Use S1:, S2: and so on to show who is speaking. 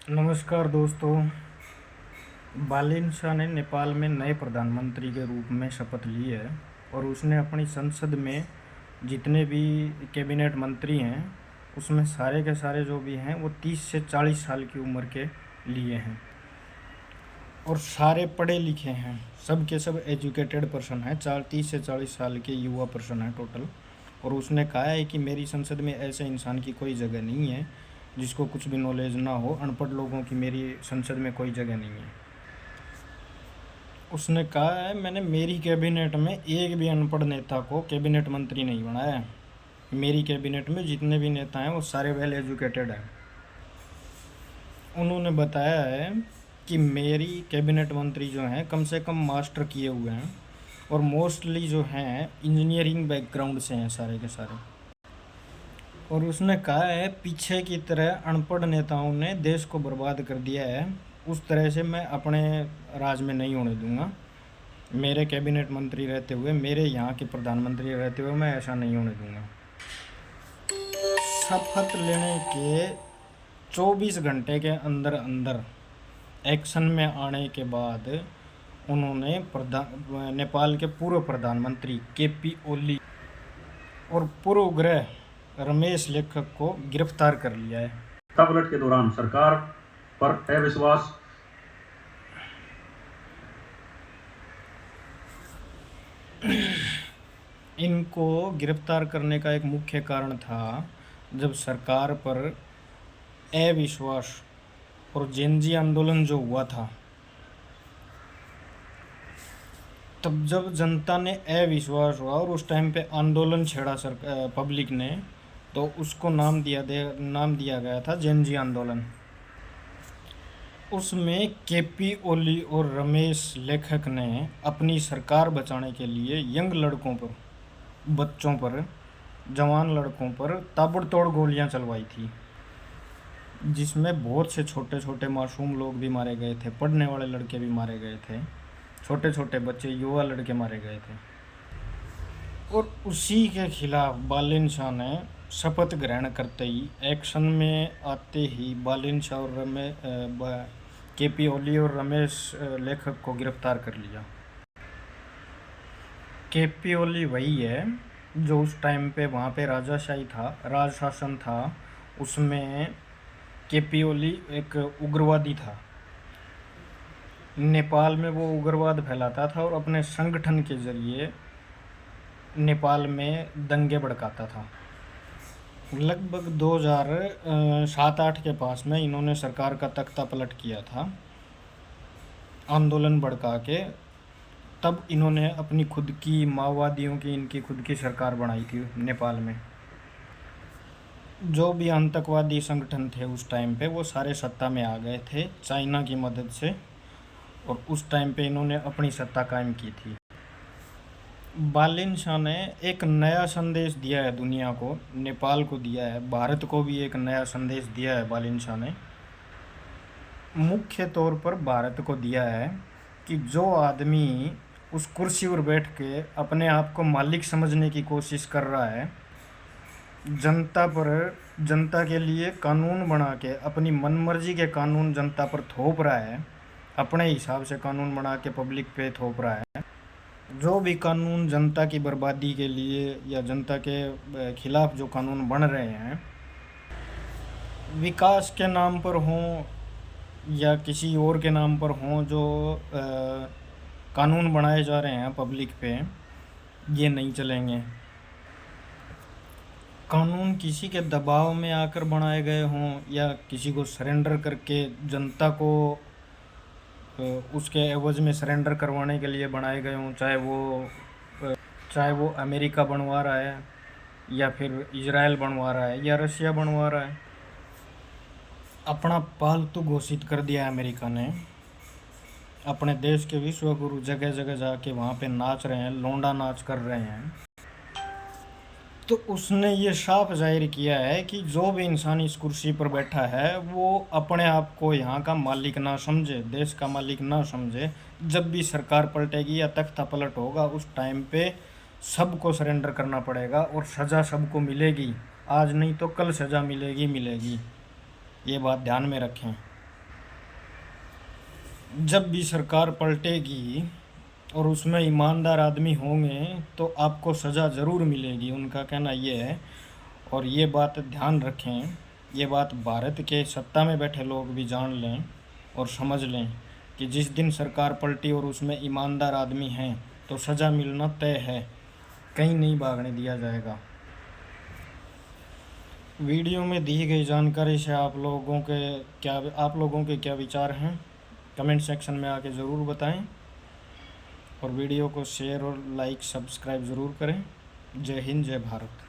S1: नमस्कार दोस्तों। बालिन शाह ने नेपाल में नए प्रधानमंत्री के रूप में शपथ ली है और उसने अपनी संसद में जितने भी कैबिनेट मंत्री हैं उसमें सारे के सारे जो भी हैं वो 30 से 40 साल की उम्र के लिए हैं और सारे पढ़े लिखे हैं। सब के सब एजुकेटेड पर्सन हैं, 30 से 40 साल के युवा पर्सन हैं टोटल। और उसने कहा है कि मेरी संसद में ऐसे इंसान की कोई जगह नहीं है जिसको कुछ भी नॉलेज ना हो। अनपढ़ लोगों की मेरी संसद में कोई जगह नहीं है। उसने कहा है मैंने मेरी कैबिनेट में एक भी अनपढ़ नेता को कैबिनेट मंत्री नहीं बनाया है। मेरी कैबिनेट में जितने भी नेता हैं वो सारे वेल एजुकेटेड हैं। उन्होंने बताया है कि मेरी कैबिनेट मंत्री जो हैं कम से कम मास्टर किए हुए हैं और मोस्टली जो हैं इंजीनियरिंग बैकग्राउंड से हैं सारे के सारे। और उसने कहा है पीछे की तरह अनपढ़ नेताओं ने देश को बर्बाद कर दिया है, उस तरह से मैं अपने राज में नहीं होने दूंगा। मेरे कैबिनेट मंत्री रहते हुए, मेरे यहाँ के प्रधानमंत्री रहते हुए मैं ऐसा नहीं होने दूंगा। शपथ लेने के 24 घंटे के अंदर अंदर एक्शन में आने के बाद उन्होंने नेपाल के पूर्व प्रधानमंत्री केपी ओली और पूर्व गृह रमेश लेखक को गिरफ्तार कर लिया है।
S2: सत्तापलट के दौरान सरकार पर अविश्वास
S1: इनको गिरफ्तार करने का एक मुख्य कारण था जब सरकार पर अविश्वास और जेनजी आंदोलन जो हुआ था, तब जब जनता ने अविश्वास हुआ और उस टाइम पे आंदोलन छेड़ा पब्लिक ने, तो उसको नाम दिया गया था जेनजी आंदोलन। उसमें केपी ओली और रमेश लेखक ने अपनी सरकार बचाने के लिए यंग लड़कों पर, बच्चों पर, जवान लड़कों पर ताबड़तोड़ गोलियां चलवाई थी, जिसमें बहुत से छोटे छोटे मासूम लोग भी मारे गए थे, पढ़ने वाले लड़के भी मारे गए थे, छोटे छोटे बच्चे, युवा लड़के मारे गए थे। और उसी के खिलाफ बालिन शाह ने शपथ ग्रहण करते ही, एक्शन में आते ही बालिन शाह और केपी ओली और रमेश लेखक को गिरफ्तार कर लिया। केपी ओली वही है जो उस टाइम पे वहाँ पे राजाशाही था, राज शासन था, उसमें केपी ओली एक उग्रवादी था। नेपाल में वो उग्रवाद फैलाता था और अपने संगठन के जरिए नेपाल में दंगे भड़काता था। लगभग 2007-8 के पास में इन्होंने सरकार का तख्ता पलट किया था आंदोलन भड़का के। तब इन्होंने अपनी खुद की, माओवादियों की इनकी खुद की सरकार बनाई थी नेपाल में। जो भी आतंकवादी संगठन थे उस टाइम पे वो सारे सत्ता में आ गए थे चाइना की मदद से, और उस टाइम पे इन्होंने अपनी सत्ता कायम की थी। बालिन शाह ने एक नया संदेश दिया है दुनिया को, नेपाल को दिया है, भारत को भी एक नया संदेश दिया है बालिन शाह ने। मुख्य तौर पर भारत को दिया है कि जो आदमी उस कुर्सी पर बैठ के अपने आप को मालिक समझने की कोशिश कर रहा है, जनता के लिए कानून बना के अपनी मनमर्जी के कानून जनता पर थोप रहा है, अपने हिसाब से कानून बना के पब्लिक पे थोप रहा है, जो भी कानून जनता की बर्बादी के लिए या जनता के खिलाफ जो कानून बन रहे हैं, विकास के नाम पर हों या किसी और के नाम पर हों, जो कानून बनाए जा रहे हैं पब्लिक पे, ये नहीं चलेंगे। कानून किसी के दबाव में आकर बनाए गए हों या किसी को सरेंडर करके जनता को उसके एवज में सरेंडर करवाने के लिए बनाए गए हों, चाहे वो अमेरिका बनवा रहा है या फिर इजराइल बनवा रहा है या रशिया बनवा रहा है। अपना पालतू घोषित कर दिया अमेरिका ने। अपने देश के विश्वगुरु जगह जगह जाके वहाँ पे नाच रहे हैं, लौंडा नाच कर रहे हैं। तो उसने ये साफ जाहिर किया है कि जो भी इंसान इस कुर्सी पर बैठा है वो अपने आप को यहाँ का मालिक ना समझे, देश का मालिक ना समझे। जब भी सरकार पलटेगी या तख्ता पलट होगा उस टाइम पे सबको सरेंडर करना पड़ेगा और सज़ा सबको मिलेगी। आज नहीं तो कल सज़ा मिलेगी। ये बात ध्यान में रखें। जब भी सरकार पलटेगी और उसमें ईमानदार आदमी होंगे तो आपको सज़ा ज़रूर मिलेगी, उनका कहना ये है। और ये बात ध्यान रखें, ये बात भारत के सत्ता में बैठे लोग भी जान लें और समझ लें कि जिस दिन सरकार पलटी और उसमें ईमानदार आदमी हैं तो सज़ा मिलना तय है, कहीं नहीं भागने दिया जाएगा। वीडियो में दी गई जानकारी से आप लोगों के क्या विचार हैं, कमेंट सेक्शन में आके ज़रूर बताएं। और वीडियो को शेयर और लाइक सब्सक्राइब ज़रूर करें। जय हिंद, जय भारत।